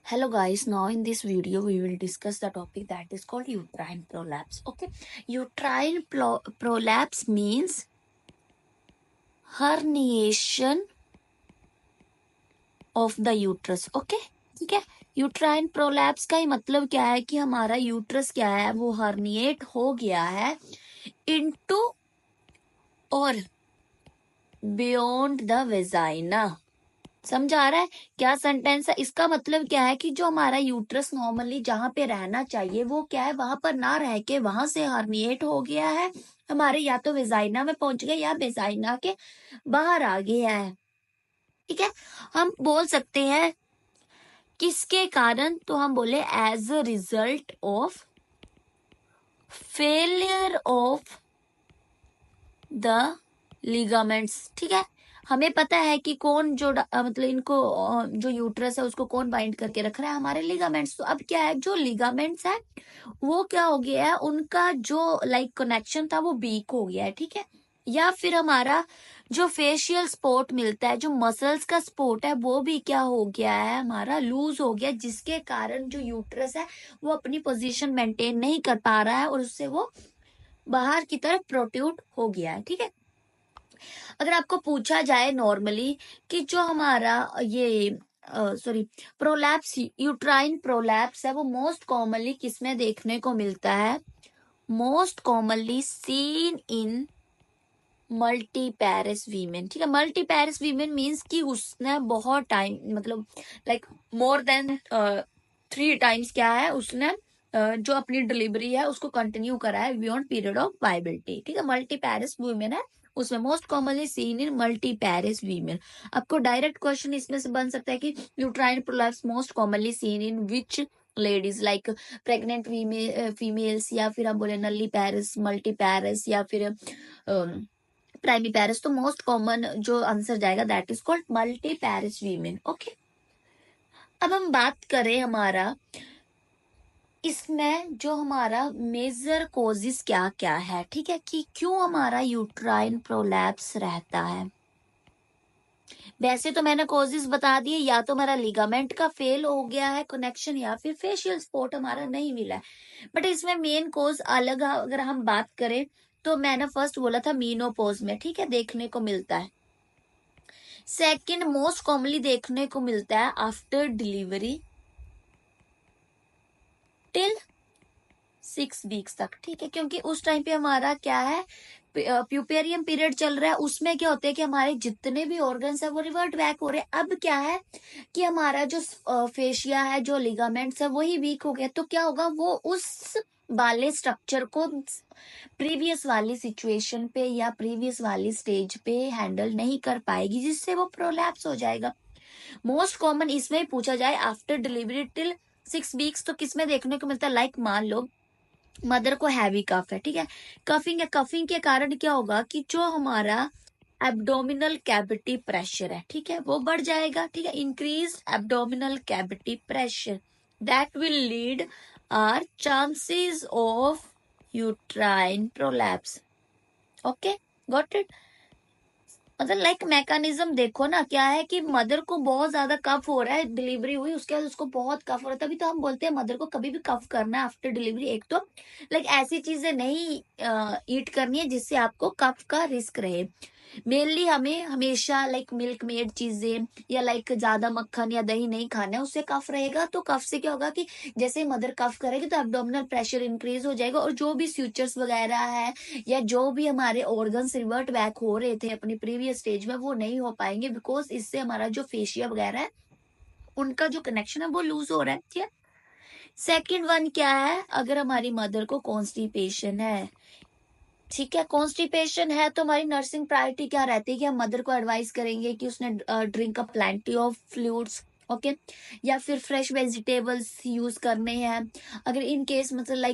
Hello guys, now in this video we will discuss the topic that is called uterine prolapse. Okay, uterine prolapse means herniation of the uterus. Okay, ठीक है. Uterine prolapse का ही मतलब क्या है कि हमारा uterus क्या है, वो हर्निएट हो गया है इनटू और बियॉन्ड द वेजाइना. समझ आ रहा है क्या सेंटेंस है? इसका मतलब क्या है कि जो हमारा यूट्रस नॉर्मली जहां पे रहना चाहिए वो क्या है, वहां पर ना रह के वहां से हर्निएट हो गया है, हमारे या तो वेजाइना में पहुंच गया या वेजाइना के बाहर आ गया है. ठीक है, हम बोल सकते हैं किसके कारण, तो हम बोले as a result of failure of the ligaments. ठीक है, हमें पता है कि कौन जो मतलब इनको जो यूट्रस है उसको कौन बाइंड करके रख रहा है, हमारे लिगामेंट्स. तो अब क्या है, जो लिगामेंट्स है वो क्या हो गया है, उनका जो कनेक्शन था वो वीक हो गया है. ठीक है, या फिर हमारा जो फेशियल सपोर्ट मिलता है, जो मसल्स का सपोर्ट है, वो भी क्या हो गया है, हमारा लूज हो गया, जिसके कारण जो यूट्रस है वो अपनी पोजीशन मेंटेन नहीं कर पा रहा है और उससे वो बाहर की तरफ प्रोट्रूड हो गया है. ठीक है, अगर आपको पूछा जाए नॉर्मली कि जो हमारा ये प्रोलैप्स, यूट्राइन प्रोलैप्स है, वो मोस्ट कॉमनली किसमें देखने को मिलता है? मोस्ट कॉमनली सीन इन मल्टी पैरिस वीमेन. ठीक है, मल्टी पैरिस वीमेन मीन्स कि उसने बहुत टाइम मतलब मोर देन 3 टाइम्स क्या है, उसने जो अपनी डिलीवरी है उसको कंटिन्यू करा है बियॉन्ड पीरियड ऑफ वाइबिलिटी. ठीक है, मल्टी पैरिस वीमेन है, उसमें मोस्ट कॉमनली सीन इन मल्टी पैरिस वीमेन. आपको डायरेक्ट क्वेश्चन इसमें से बन सकता है कि uterine prolapse most commonly seen इन विच लेडीज, लाइक प्रेग्नेंट फीमेल्स, या फिर हम बोले नली पैरिस, मल्टी पैरिस, या फिर प्राइमी पैरिस. तो मोस्ट कॉमन जो आंसर जाएगा that is called multi Paris women. Okay, अब हम बात करें हमारा इसमें जो हमारा मेजर कॉजेस क्या क्या है. ठीक है, कि क्यों हमारा यूट्राइन प्रोलैप्स रहता है. वैसे तो मैंने कॉजेस बता दिए, या तो हमारा लिगामेंट का फेल हो गया है कनेक्शन, या फिर फेशियल सपोर्ट हमारा नहीं मिला है. बट इसमें मेन कॉज अलग अगर हम बात करें तो मैंने फर्स्ट बोला था मीनोपॉज में. ठीक है, देखने को मिलता है. सेकंड मोस्ट कॉमनली देखने को मिलता है आफ्टर डिलीवरी टिल 6 वीक्स तक. ठीक है, क्योंकि उस टाइम पे हमारा क्या है, प्यूपेरियम पीरियड चल रहा है. उसमें क्या होता है कि हमारे जितने भी ऑर्गन्स है वो रिवर्ट बैक हो रहे हैं. अब क्या है कि हमारा जो फेशिया है, जो लिगामेंट्स है, वही वीक हो गया. तो क्या होगा, वो उस वाले स्ट्रक्चर को प्रीवियस वाली सिचुएशन पे या प्रीवियस वाली स्टेज पे हैंडल नहीं कर पाएगी, जिससे वो प्रोलैप्स हो जाएगा. मोस्ट कॉमन इसमें पूछा जाए आफ्टर डिलीवरी टिल 6 वीक्स, तो किसमें देखने को मिलता है, मान लो मदर को हैवी कफ है. ठीक है, कफिंग है, कफिंग के कारण क्या होगा कि जो हमारा एब्डोमिनल कैविटी प्रेशर है, ठीक है, वो बढ़ जाएगा. ठीक है, increase abdominal cavity pressure that will lead our chances of uterine prolapse. Okay, got it. मतलब मैकेनिज्म देखो ना, क्या है कि मदर को बहुत ज्यादा कफ हो रहा है, डिलीवरी हुई उसके बाद उसको बहुत कफ हो रहा है. तभी तो हम बोलते हैं मदर को कभी भी कफ करना है आफ्टर डिलीवरी. एक तो ऐसी चीजें नहीं ईट करनी है जिससे आपको कफ का रिस्क रहे. मेनली हमें हमेशा मिल्क मेड चीजें या ज्यादा मक्खन या दही नहीं खाना है, उससे कफ रहेगा. तो कफ से क्या होगा कि जैसे मदर कफ करेगी तो एब्डोमिनल प्रेशर इंक्रीज हो जाएगा, और जो भी स्यूचर्स वगैरह है या जो भी हमारे ऑर्गन्स रिवर्ट बैक हो रहे थे अपनी प्रीवियस स्टेज में, वो नहीं हो पाएंगे, बिकॉज इससे हमारा जो फेशिया वगैरह है उनका जो कनेक्शन है वो लूज हो रहा है. ठीक है, सेकेंड वन क्या है, अगर हमारी मदर को कॉन्स्टिपेशन है. ठीक है, कॉन्स्टिपेशन है तो हमारी नर्सिंग प्रायोरिटी क्या रहती है कि हम मदर को एडवाइस करेंगे कि उसने drink a plenty of fluids. Okay, या फिर फ्रेश वेजिटेबल्स यूज करने हैं. अगर इन केस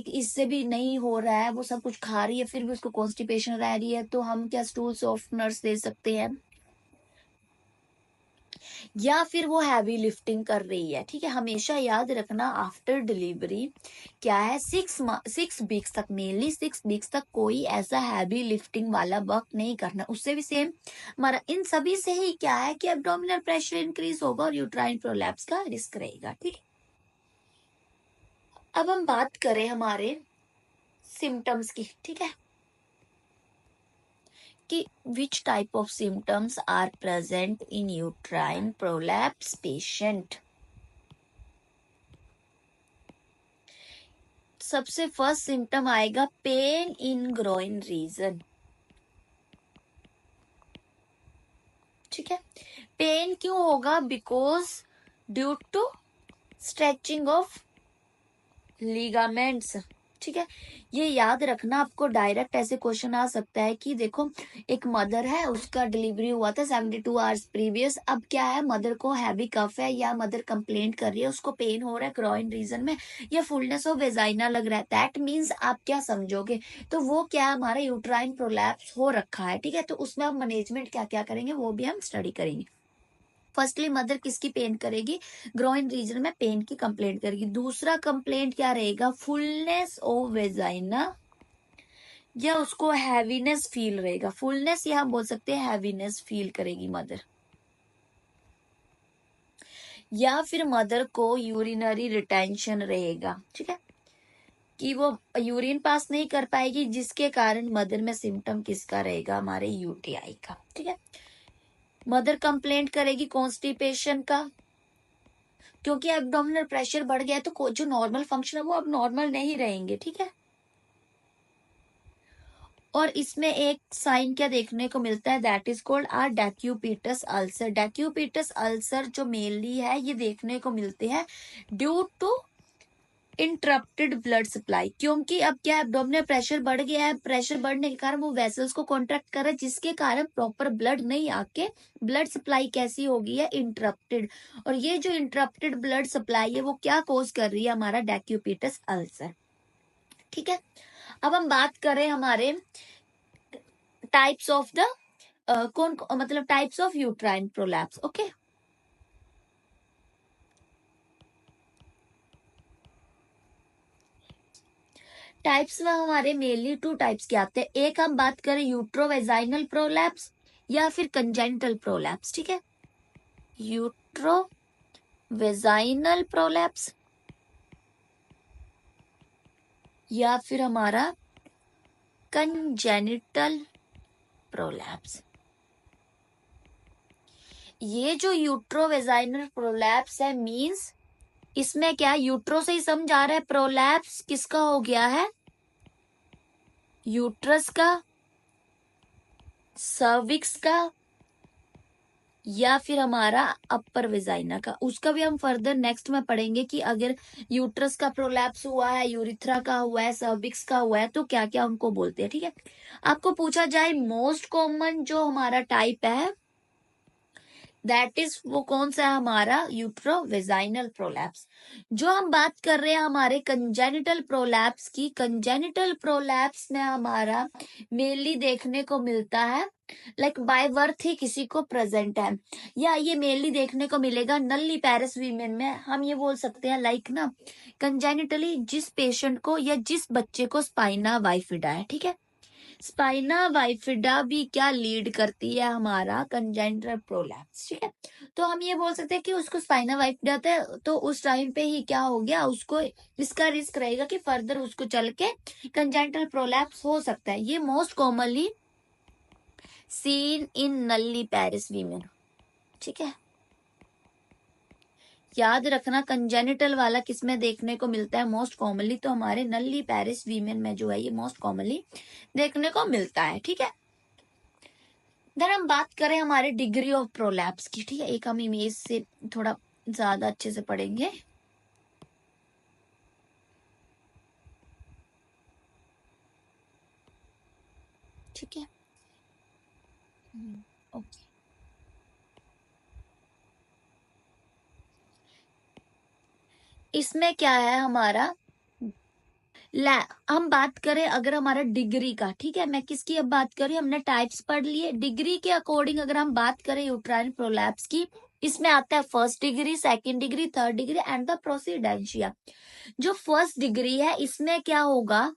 इससे भी नहीं हो रहा है, वो सब कुछ खा रही है फिर भी उसको कॉन्स्टिपेशन रह रही है, तो हम क्या स्टूल सॉफ्टनर्स दे सकते हैं, या फिर वो हैवी लिफ्टिंग कर रही है. ठीक है, हमेशा याद रखना आफ्टर डिलीवरी क्या है, 6 वीक्स तक, मेनली 6 वीक्स तक कोई ऐसा हैवी लिफ्टिंग वाला वर्क नहीं करना. उससे भी सेम हमारा इन सभी से ही क्या है कि एब्डोमिनल प्रेशर इंक्रीज होगा और यूट्राइन प्रोलैप्स का रिस्क रहेगा. ठीक है, अब हम बात करें हमारे सिम्टम्स की, ठीक है, कि which type of symptoms are present in uterine prolapse patient. सबसे फर्स्ट सिम्टम आएगा पेन इन ग्रोइन रीजन, ठीक है। पेन क्यों होगा? Because due to stretching of ligaments, ठीक है। ये याद रखना, आपको डायरेक्ट ऐसे क्वेश्चन आ सकता है कि देखो एक मदर है, उसका डिलीवरी हुआ था 72 आवर्स प्रीवियस, अब क्या है, मदर को हैवी कफ है या मदर कंप्लेंट कर रही है, उसको पेन हो रहा है ग्रॉइन रीजन में या फुलनेस ऑफ वेजाइना लग रहा है, दैट मीन्स आप क्या समझोगे, तो वो क्या है, हमारा यूट्राइन प्रोलैप्स हो रखा है, ठीक है। तो उसमें आप मैनेजमेंट क्या क्या करेंगे वो भी हम स्टडी करेंगे। फर्स्टली मदर किसकी पेन करेगी? ग्रोइन रीजन में पेन की कंप्लेंट करेगी। दूसरा कंप्लेंट क्या रहेगा? फुलनेस ऑफ वेजाइना, या उसको हैवीनेस फील रहेगा, फुलनेस या हम बोल सकते हैं हैवीनेस फील करेगी मदर। या फिर मदर को यूरिनरी रिटेंशन रहेगा, ठीक है, कि वो यूरिन पास नहीं कर पाएगी, जिसके कारण मदर में सिम्टम किसका रहेगा? हमारे यूटीआई का, ठीक है। मदर कंप्लेंट करेगी कॉन्स्टिपेशन का, क्योंकि एब्डोमिनल प्रेशर बढ़ गया है तो जो नॉर्मल फंक्शन है वो अब नॉर्मल नहीं रहेंगे, ठीक है। और इसमें एक साइन क्या देखने को मिलता है? That is called are decubitus ulcer. Decubitus ulcer जो मेनली है ये देखने को मिलते हैं due to interrupted blood supply, क्योंकि अब क्या एब्डोमिनल प्रेशर बढ़ गया है, प्रेशर बढ़ने के कारण वो वेसल्स को कॉन्ट्रैक्ट कर रहा है, जिसके कारण प्रॉपर ब्लड नहीं आके ब्लड सप्लाई कैसी हो गई है? इंटरप्टेड। और ये जो इंटरप्टेड ब्लड सप्लाई है वो क्या कॉज कर रही है? हमारा डेक्यूपिटस अल्सर, ठीक है। अब हम बात करें हमारे टाइप्स ऑफ द मतलब types of uterine prolapse, okay. Types में हमारे मेनली 2 टाइप्स के आते हैं। एक हम बात करें यूट्रोवेजाइनल प्रोलैप्स या फिर कंजेनिटल प्रोलैप्स, ठीक है। यूट्रोवेजाइनल प्रोलैप्स या फिर हमारा कंजेनिटल प्रोलैप्स। ये जो यूट्रोवेजाइनल प्रोलैप्स है मींस इसमें क्या यूट्रो से ही समझ आ रहा है, प्रोलैप्स किसका हो गया है? यूट्रस का, सर्विक्स का, या फिर हमारा अपर वेजाइना का। उसका भी हम फर्दर नेक्स्ट में पढ़ेंगे कि अगर यूट्रस का प्रोलैप्स हुआ है, यूरिथ्रा का हुआ है, सर्विक्स का हुआ है तो क्या क्या उनको बोलते हैं, ठीक है। आपको पूछा जाए मोस्ट कॉमन जो हमारा टाइप है दैट इज वो कौन सा है? हमारा यूट्रोवेजाइनल प्रोलैप्स। जो हम बात कर रहे हैं हमारे कंजेनिटल प्रोलैप्स की, कंजेनिटल प्रोलैप्स में हमारा मेनली देखने को मिलता है लाइक बाय बर्थ ही किसी को प्रेजेंट है, या ये मेनली देखने को मिलेगा नल्ली पैरिस वीमेन में। हम ये बोल सकते हैं लाइक ना कंजेनिटली जिस पेशेंट को या जिस बच्चे को स्पाइना बाइफिडा है, ठीक है। स्पाइना बाइफिडा भी क्या लीड करती है? हमारा कंजेनिटल प्रोलैप्स, ठीक है। तो हम ये बोल सकते हैं कि उसको स्पाइना बाइफिडा था तो उस टाइम पे ही क्या हो गया, उसको इसका रिस्क रहेगा कि फर्दर उसको चल के कंजेनिटल प्रोलैप्स हो सकता है। ये most commonly seen in nulliparous women, ठीक है। याद रखना कंजेनिटल वाला किसमें देखने को मिलता है मोस्ट कॉमनली? तो हमारे नल्ली पैरिस वीमेन में जो है ये मोस्ट कॉमनली देखने को मिलता है, ठीक है। देन हम बात करें हमारे डिग्री ऑफ प्रोलैप्स की, ठीक है। एक हम इमेज से थोड़ा ज्यादा अच्छे से पढ़ेंगे, ठीक है। ओके, इसमें क्या है हमारा हम बात करें अगर हमारा डिग्री का, ठीक है। मैं किसकी अब बात करी? हमने टाइप्स पढ़ लिए, डिग्री के अकॉर्डिंग अगर हम बात करें यूट्राइन प्रोलैप्स की, इसमें आता है first degree, second degree, third degree and the procidentia. जो फर्स्ट डिग्री है इसमें क्या होगा?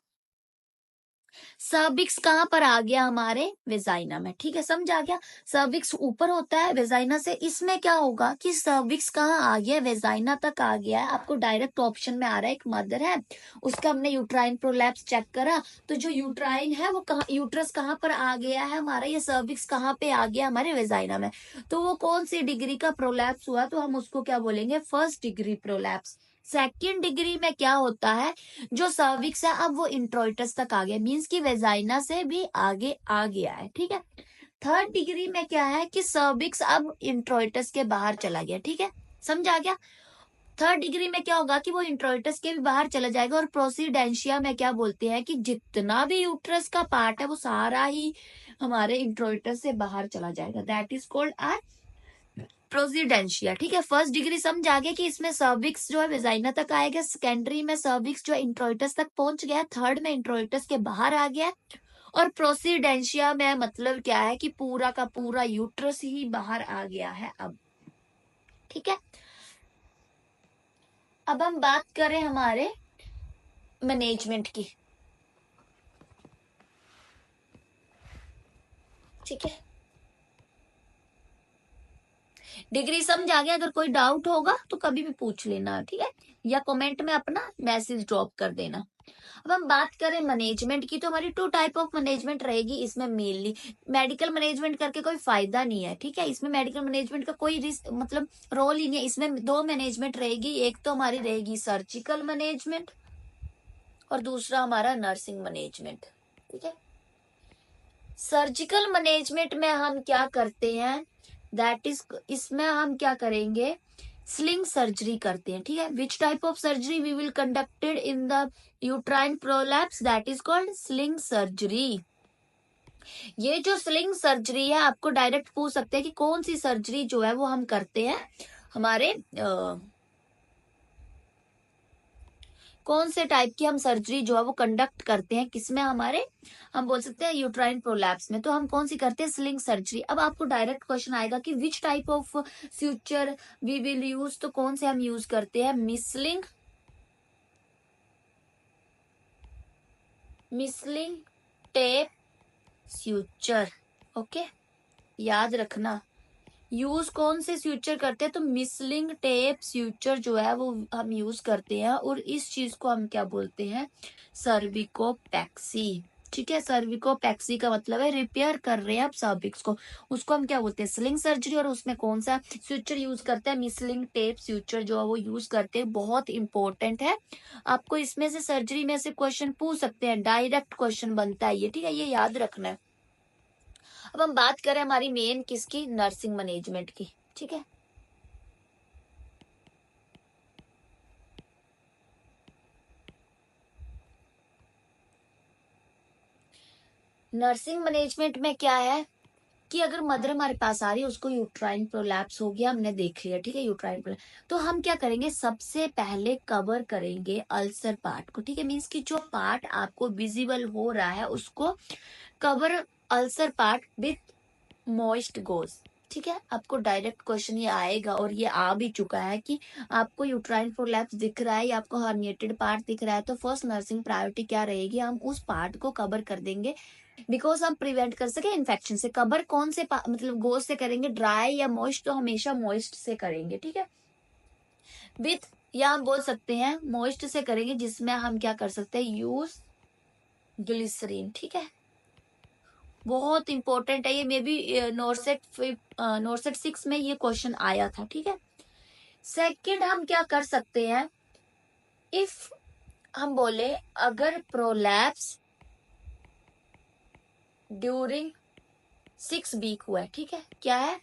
सर्विक्स कहाँ पर आ गया? हमारे वेजाइना में। ठीक है, समझ आ गया। सर्विक्स ऊपर होता है वेजाइना से, इसमें क्या होगा कि सर्विक्स कहाँ आ गया? वेजाइना तक आ गया है। आपको डायरेक्ट ऑप्शन में आ रहा है, एक मदर है, उसका हमने यूट्राइन प्रोलैप्स चेक करा, तो जो यूट्राइन है वो कहाँ, यूट्रस कहाँ पर आ गया है हमारा, ये सर्विक्स कहाँ पे आ गया? हमारे वेजाइना में। तो वो कौन सी डिग्री का प्रोलैप्स हुआ? तो हम उसको क्या बोलेंगे? First degree prolapse. Second degree में क्या होता है? जो सर्विक्स है अब वो इंट्रोइटस तक आ गया, मींस कि वेजाइना से भी आगे आ गया है। ठीक है। थर्ड डिग्री में क्या है कि सर्विक्स अब इंट्रोइटस के बाहर चला गया। ठीक है, समझ आ गया। थर्ड डिग्री में क्या होगा कि वो इंट्रोइटस के भी बाहर चला जाएगा। और प्रोसीडेंशिया में क्या बोलते हैं कि जितना भी यूट्रस का पार्ट है वो सारा ही हमारे इंट्रोइटस से बाहर चला जाएगा। दैट इज कॉल्ड आर प्रोसीडेंशिया। ठीक है, फर्स्ट डिग्री समझ आ गया कि इसमें सर्विक्स जो है वेजाइना तक आएगा, सेकेंडरी में सर्विक्स जो है इंट्रोइटस तक पहुंच गया, थर्ड में इंट्रोइटस के बाहर आ गया, और प्रोसीडेंशिया में मतलब क्या है कि पूरा का पूरा यूट्रस ही बाहर आ गया है अब। ठीक है, अब हम बात करें हमारे मैनेजमेंट की। ठीक है, डिग्री समझ आ गया। अगर कोई डाउट होगा तो कभी भी पूछ लेना, ठीक है, या कमेंट में अपना मैसेज ड्रॉप कर देना। अब हम बात करें मैनेजमेंट की, तो हमारी टू टाइप ऑफ मैनेजमेंट रहेगी इसमें मेनली। मेडिकल मैनेजमेंट करके कोई फायदा नहीं है। ठीक है, इसमें मेडिकल मैनेजमेंट का कोई रिस्क मतलब रोल ही नहीं है। इसमें दो मैनेजमेंट रहेगी, एक तो हमारी रहेगी सर्जिकल मैनेजमेंट और दूसरा हमारा नर्सिंग मैनेजमेंट। ठीक है, सर्जिकल मैनेजमेंट में हम क्या करते हैं? दैट इज, इसमें हम क्या करेंगे? स्लिंग सर्जरी करते हैं। ठीक है, which type of surgery we will conducted in the uterine prolapse? That is called sling surgery. ये जो स्लिंग सर्जरी है, आपको डायरेक्ट पूछ सकते हैं कि कौन सी सर्जरी जो है वो हम करते हैं हमारे कौन से टाइप की हम सर्जरी जो है वो कंडक्ट करते हैं, किसमें? हमारे, हम बोल सकते हैं यूट्राइन प्रोलैप्स में। तो हम कौन सी करते हैं? Sling surgery. अब आपको डायरेक्ट क्वेश्चन आएगा कि which type of suture we will use, तो कौन से हम यूज करते हैं? Mersilene, Mersilene tape suture. Okay, याद रखना, यूज कौन से फ्यूचर करते हैं? तो मिसलिंग टेप फ्यूचर जो है वो हम यूज करते हैं, और इस चीज को हम क्या बोलते हैं? सर्विकोपैक्सी। ठीक है, सर्विकोपैक्सी का मतलब है रिपेयर कर रहे हैं आप सर्विक्स को, उसको हम क्या बोलते हैं? Sling surgery. और उसमें कौन सा फ्यूचर यूज करते हैं? मिसलिंग टेप फ्यूचर जो है वो यूज करते हैं। बहुत इंपॉर्टेंट है, आपको इसमें से सर्जरी में से क्वेश्चन पूछ सकते हैं, डायरेक्ट क्वेश्चन बनता है ये। ठीक है, ये याद रखना है। अब हम बात करें हमारी मेन किसकी? नर्सिंग मैनेजमेंट की। ठीक है, नर्सिंग मैनेजमेंट में क्या है कि अगर मदर हमारे पास आ रही है, उसको यूट्राइन प्रोलैप्स हो गया, हमने देख लिया। ठीक है, यूट्राइन प्रोलैप्स, तो हम क्या करेंगे? सबसे पहले कवर करेंगे अल्सर पार्ट को। ठीक है, मीन्स कि जो पार्ट आपको विजिबल हो रहा है उसको cover ulcer part with moist goes. ठीक है, आपको डायरेक्ट क्वेश्चन ये आएगा, और ये आ भी चुका है कि आपको यूट्राइन प्रोलैप्स दिख रहा है या आपको हर्निएटेड पार्ट दिख रहा है, तो फर्स्ट नर्सिंग प्रायोरिटी क्या रहेगी? हम उस पार्ट को कवर कर देंगे, बिकॉज हम प्रिवेंट कर सके इन्फेक्शन से। कवर कौन से मतलब गोज से करेंगे? ड्राई या मॉइस्ट? तो हमेशा मॉइस्ट से करेंगे। ठीक है, विथ, या हम बोल सकते हैं मॉइस्ट से करेंगे, जिसमें हम क्या कर सकते हैं? Use glycerin. ठीक है, बहुत इंपॉर्टेंट है ये, मे बी नॉर्सेट 6 में ये क्वेश्चन आया था। ठीक है, सेकंड हम क्या कर सकते हैं? इफ हम बोले अगर प्रोलैप्स ड्यूरिंग 6 वीक हुआ है, ठीक है, क्या है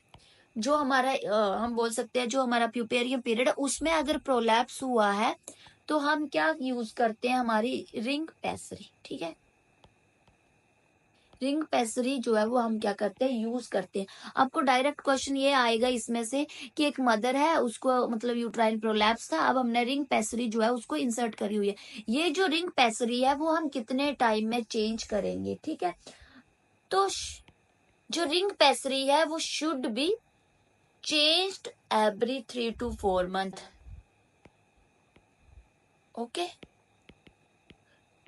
जो हमारा हम बोल सकते हैं जो हमारा प्यूपेरियम पीरियड है उसमें अगर प्रोलैप्स हुआ है, तो हम क्या यूज करते हैं? हमारी रिंग पैसरी। ठीक है, रिंग पैसरी जो है वो हम क्या करते हैं? यूज करते हैं। आपको डायरेक्ट क्वेश्चन ये आएगा इसमें से कि एक मदर है, उसको मतलब यूट्राइन प्रोलैप्स था, अब हमने रिंग पैसरी जो है उसको इंसर्ट करी हुई है। ये जो रिंग पैसरी है वो हम कितने टाइम में चेंज करेंगे? ठीक है, तो जो रिंग पैसरी है वो should be changed every 3 to 4 month। Okay,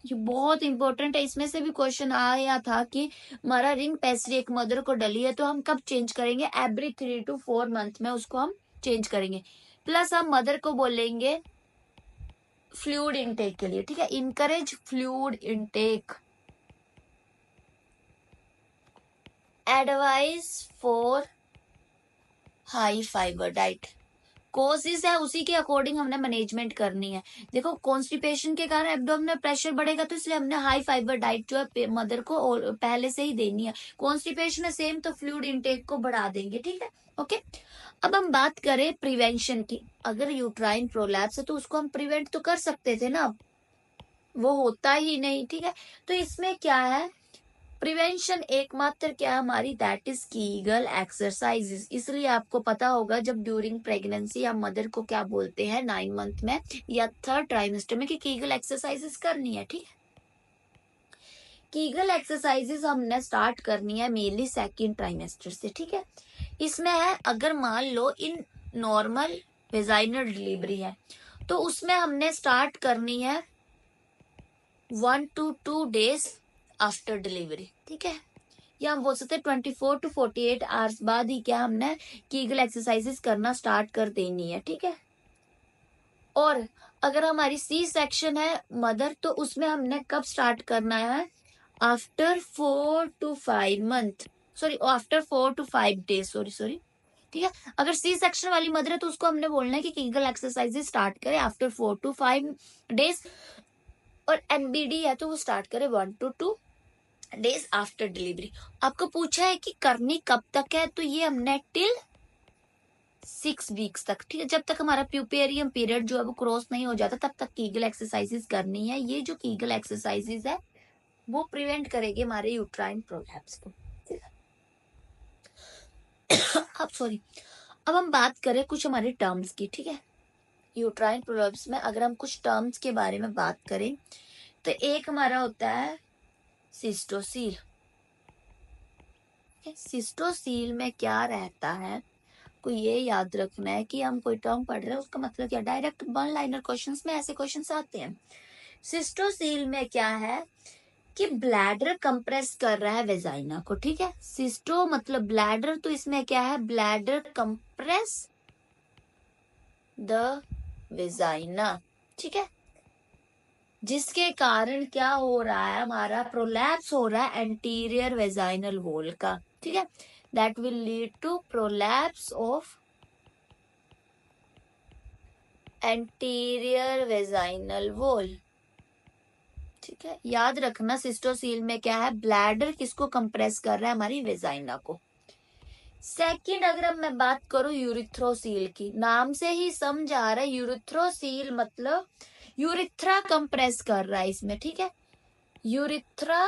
ये बहुत इंपॉर्टेंट है, इसमें से भी क्वेश्चन आया था कि हमारा रिंग पेस्ट्री एक मदर को डली है तो हम कब चेंज करेंगे, एवरी 3 to 4 मंथ में उसको हम चेंज करेंगे। प्लस हम मदर को बोलेंगे फ्लूइड इनटेक के लिए, ठीक है, encourage fluid intake, advice for high fibre diet. Courses है उसी के अकॉर्डिंग हमने मैनेजमेंट करनी है। देखो कॉन्स्टिपेशन के कारण एब्डोमिनल प्रेशर बढ़ेगा तो इसलिए हमने हाई फाइबर डाइट जो है मदर को पहले से ही देनी है। कॉन्स्टिपेशन है सेम तो फ्लूइड इनटेक को बढ़ा देंगे, ठीक है, ओके। अब हम बात करें प्रिवेंशन की। अगर यूट्राइन प्रोलैप्स है तो उसको हम प्रिवेंट तो कर सकते थे ना, वो होता ही नहीं, ठीक है। तो इसमें क्या है, प्रिवेंशन एकमात्र क्या हमारी, दैट इज कीगल एक्सरसाइजेस। इसलिए आपको पता होगा जब ड्यूरिंग प्रेगनेंसी या मदर को क्या बोलते हैं 9 मंथ में या 3rd ट्राइमेस्टर में कि कीगल एक्सरसाइजेस करनी है, ठीक है। कीगल एक्सरसाइजेस हमने स्टार्ट करनी है मेनली 2nd ट्राइमेस्टर से, ठीक है। इसमें है अगर मान लो इन नॉर्मल वेजाइनल डिलीवरी है तो उसमें हमने स्टार्ट करनी है 1 to 2 days आफ्टर डिलीवरी, ठीक है, या हम बोल सकते हैं 24 to 48 आवर्स बाद ही क्या हमने कीगल एक्सरसाइजेस करना स्टार्ट कर देनी है, ठीक है। और अगर हमारी सी सेक्शन है मदर तो उसमें हमने कब स्टार्ट करना है, after 4 to 5 month, sorry after 4 to 5 days, sorry, ठीक है। अगर सी सेक्शन वाली मदर है तो उसको हमने बोलना है कि कीगल एक्सरसाइजेस स्टार्ट करें आफ्टर 4 to 5 days, और एनबीडी है तो वो स्टार्ट करे 1 to 2 days आफ्टर डिलीवरी। आपको पूछा है कि करनी कब तक है, तो ये हमने टिल 6 वीक्स तक, ठीक है, जब तक हमारा प्यूपेरियम पीरियड जो है वो क्रॉस नहीं हो जाता तब तक कीगल एक्सरसाइजेस करनी है। ये जो कीगल एक्सरसाइजेस है वो प्रिवेंट करेगी हमारे यूट्राइन प्रोलैप्स को। अब हम बात करें कुछ हमारे टर्म्स की, ठीक है। यूट्राइन प्रोलैप्स में अगर हम कुछ टर्म्स के बारे में बात करें तो एक हमारा होता है सिस्टोसील। सिस्टोसील में क्या रहता है, को ये याद रखना है कि हम कोई टर्म पढ़ रहे हैं उसका मतलब क्या, डायरेक्ट 1 लाइनर क्वेश्चंस में ऐसे क्वेश्चंस आते हैं। सिस्टोसील में क्या है कि ब्लैडर कंप्रेस कर रहा है वेजाइना को, ठीक है। सिस्टो मतलब ब्लैडर, तो इसमें क्या है, ब्लैडर कंप्रेस द वेजाइना, ठीक है, जिसके कारण क्या हो रहा है, हमारा प्रोलैप्स हो रहा है एंटीरियर वेजाइनल वॉल का, ठीक है। That will lead to prolapse of anterior vaginal wall, ठीक है। याद रखना सिस्टोसील में क्या है, ब्लैडर किसको कंप्रेस कर रहा है, हमारी वेजाइना को। सेकंड अगर अब मैं बात करूं यूरिथ्रोसील की, नाम से ही समझ आ रहा है यूरिथ्रोसील मतलब यूरिथ्रा कंप्रेस कर रहा है इसमें, ठीक है। Urethra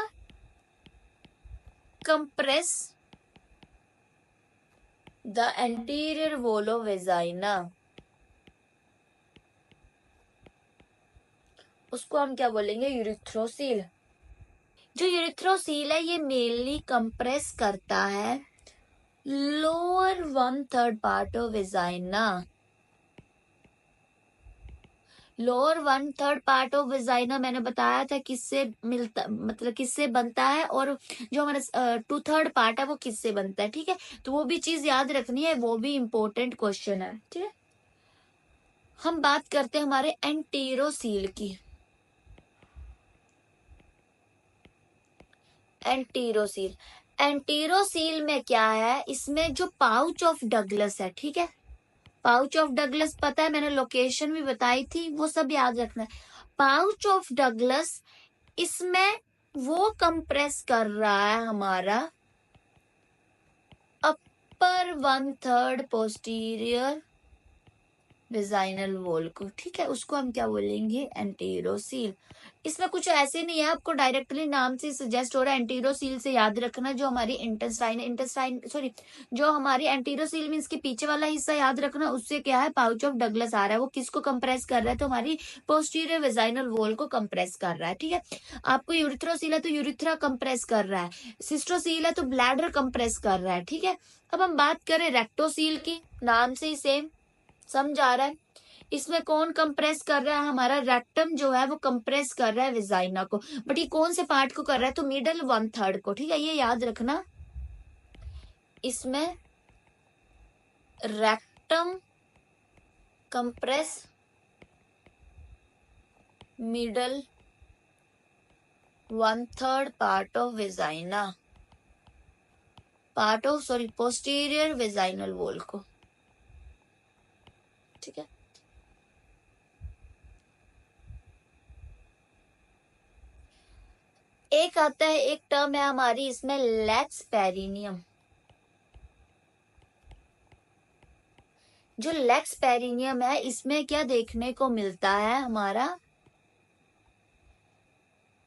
compress the anterior wall of vagina, उसको हम क्या बोलेंगे, यूरिथ्रोसील। जो यूरिथ्रोसील है ये मेनली कंप्रेस करता है lower 1/3 part of vagina. Lower 1/3 part of vagina मैंने बताया था किससे मिलता, मतलब किससे बनता है, और जो हमारा 2/3 पार्ट है वो किससे बनता है, ठीक है। तो वो भी चीज याद रखनी है, वो भी इम्पोर्टेंट क्वेश्चन है, ठीक है। हम बात करते हैं हमारे एंटीरोसील की। एंटीरोसील, एंटीरोसील में क्या है, इसमें जो पाउच ऑफ डगलस है, ठीक है। पाउच ऑफ डगलस पता है, मैंने लोकेशन भी बताई थी, वो सब याद रखना है। पाउच ऑफ डगलस, इसमें वो कंप्रेस कर रहा है हमारा अपर 1/3 पोस्टीरियर वेजाइनल वॉल को, ठीक है, उसको हम क्या बोलेंगे, एंटीरोसील। इसमें कुछ ऐसे नहीं है, आपको डायरेक्टली नाम से सजेस्ट हो रहा है एंटीरोसील से याद रखना, जो हमारी इंटेस्टाइन सॉरी जो हमारी एंटीरोसील मींस के पीछे वाला हिस्सा याद रखना, उससे क्या है, पाउच ऑफ डगलस आ रहा है, वो किसको कंप्रेस कर रहा है, तो हमारी पोस्टीरियर वेजाइनल वॉल को कंप्रेस कर रहा है, ठीक है। आपको यूरिथ्रोसील है तो यूरिथ्रा कंप्रेस कर रहा है, सिस्टोसील है तो ब्लैडर कंप्रेस कर रहा है, ठीक है। अब हम बात करें रेक्टोसील की, नाम से ही सेम समझ आ रहा है, इसमें कौन कंप्रेस कर रहा है? हमारा रेक्टम जो है वो कंप्रेस कर रहा है विजाइना को, बट ये कौन से पार्ट को कर रहा है? तो मिडल 1/3 को, ठीक है, ये याद रखना। इसमें rectum compress middle 1/3 part of vagina, part of sorry posterior vaginal wall को, ठीक है। एक आता है, एक टर्म है हमारी इसमें लेक्स पेरिनियम। जो लेक्स पेरिनियम है इसमें क्या देखने को मिलता है? हमारा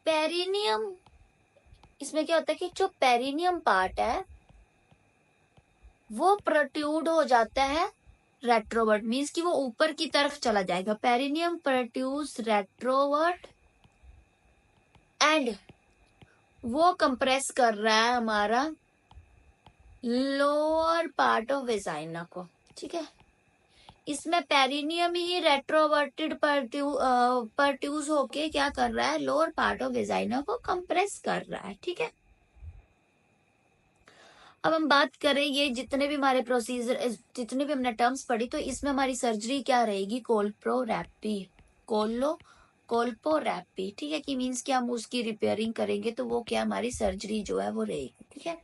पेरिनियम, इसमें क्या होता है कि जो पेरिनियम पार्ट है वो प्रोट्रूड हो जाता है रेट्रोवर्ट, मीन्स कि वो ऊपर की तरफ चला जाएगा। पेरिनियम प्रोट्रूड्स रेट्रोवर्ट एंड वो कंप्रेस कर रहा है हमारा लोअर पार्ट ऑफ वेजाइना को, ठीक है। इसमें पेरिनियम ही रेट्रोवर्टेड परट्यूज होके क्या कर रहा है? लोअर पार्ट ऑफ वेजाइना को कंप्रेस कर रहा है, ठीक है। अब हम बात करें ये जितने भी हमारे प्रोसीजर, जितने भी हमने टर्म्स पढ़ी, तो इसमें हमारी सर्जरी क्या रहेगी? कोल्पोरैपी, ठीक है, कि मीन्स कि हम उसकी रिपेयरिंग करेंगे तो वो क्या हमारी सर्जरी जो है वो रहेगी, ठीक है।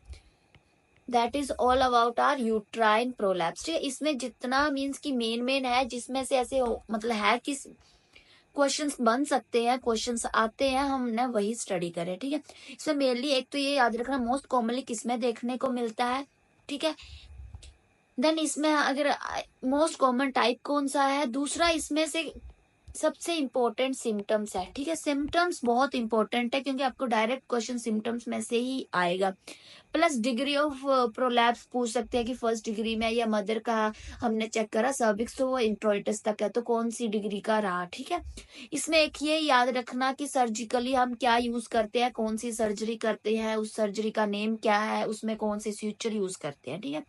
That is all about our uterine prolapse, ठीक है। इसमें जितना मीन्स कि मेन है, जिसमें से ऐसे मतलब है कि क्वेश्चंस बन सकते हैं, क्वेश्चंस आते हैं, हमने वही स्टडी करें, ठीक है। इसमें मेनली एक तो ये याद रखना मोस्ट कॉमनली किसमें देखने को मिलता है, ठीक है। देन इसमें अगर मोस्ट कॉमन टाइप कौन सा है, दूसरा इसमें से सबसे इंपॉर्टेंट सिम्टम्स है, ठीक है। सिम्टम्स बहुत इंपॉर्टेंट है क्योंकि आपको डायरेक्ट क्वेश्चन सिम्टम्स में से ही आएगा। प्लस डिग्री ऑफ प्रोलैप्स पूछ सकते हैं कि फर्स्ट डिग्री में, या मदर का हमने चेक करा सर्विक्स तो वो इंट्रोइटस तक है, तो कौन सी डिग्री का रहा, ठीक है। इसमें एक ये याद रखना कि सर्जिकली हम क्या यूज करते हैं, कौन सी सर्जरी करते हैं, उस सर्जरी का नेम क्या है, उसमें कौन से स्यूचर यूज करते हैं, ठीक है।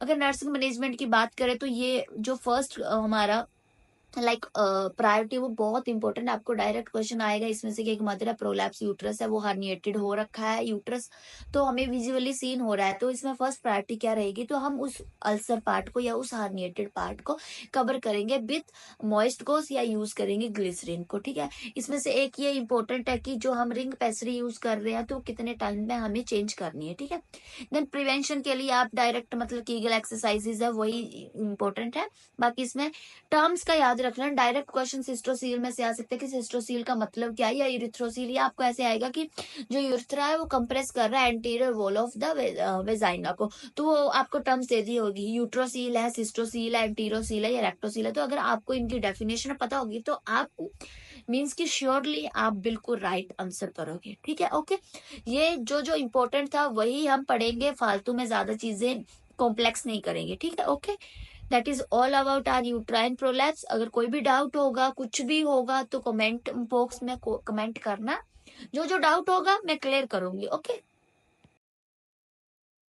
अगर नर्सिंग मैनेजमेंट की बात करें तो ये जो फर्स्ट हमारा प्रायोरिटी वो बहुत इंपॉर्टेंट, आपको डायरेक्ट क्वेश्चन आएगा इसमें से कि एक मदर है, प्रोलैप्स यूट्रस है, वो हर्निएटेड हो रखा है यूट्रस, तो हमें विजुअली सीन हो रहा है, तो इसमें फर्स्ट प्रायोरिटी क्या रहेगी? तो हम उस अल्सर पार्ट को या उस हर्निएटेड पार्ट को कवर करेंगे विथ मॉइस्ट गॉज या यूज करेंगे ग्लिसरीन को, ठीक है। इसमें से एक ये इंपॉर्टेंट है कि जो हम रिंग पेसरी यूज कर रहे हैं तो कितने टाइम में हमें चेंज करनी है, ठीक है। देन प्रिवेंशन के लिए आप डायरेक्ट मतलब कीगल एक्सरसाइजेज है वही इंपॉर्टेंट है। बाकी इसमें टर्म्स का याद रखना, डायरेक्ट क्वेश्चन सिस्टोसील में से आ सकते हैं कि सिस्टोसील का मतलब क्या है, या यूरिथ्रोसील, या आपको ऐसे आएगा कि जो यूरिथ्रा है वो कंप्रेस कर रहा है anterior wall of the vagina को, तो वो आपको टर्म्स दे दी होगी, यूट्रोसील है, सिस्टोसील है, एंटीरोसील है या रेक्टोसील है। तो अगर आपको इनकी डेफिनेशन पता होगी तो आप मीन्स कि श्योरली आप बिल्कुल राइट आंसर करोगे, ठीक है। ओके, ये जो इम्पोर्टेंट था वही हम पढ़ेंगे, फालतू में ज्यादा चीजें कॉम्प्लेक्स नहीं करेंगे, ठीक है। Okay, that is all about our uterine prolapse. अगर कोई भी डाउट होगा, कुछ भी होगा तो कमेंट बॉक्स में कमेंट करना, जो डाउट होगा मैं क्लियर करूंगी, ओके।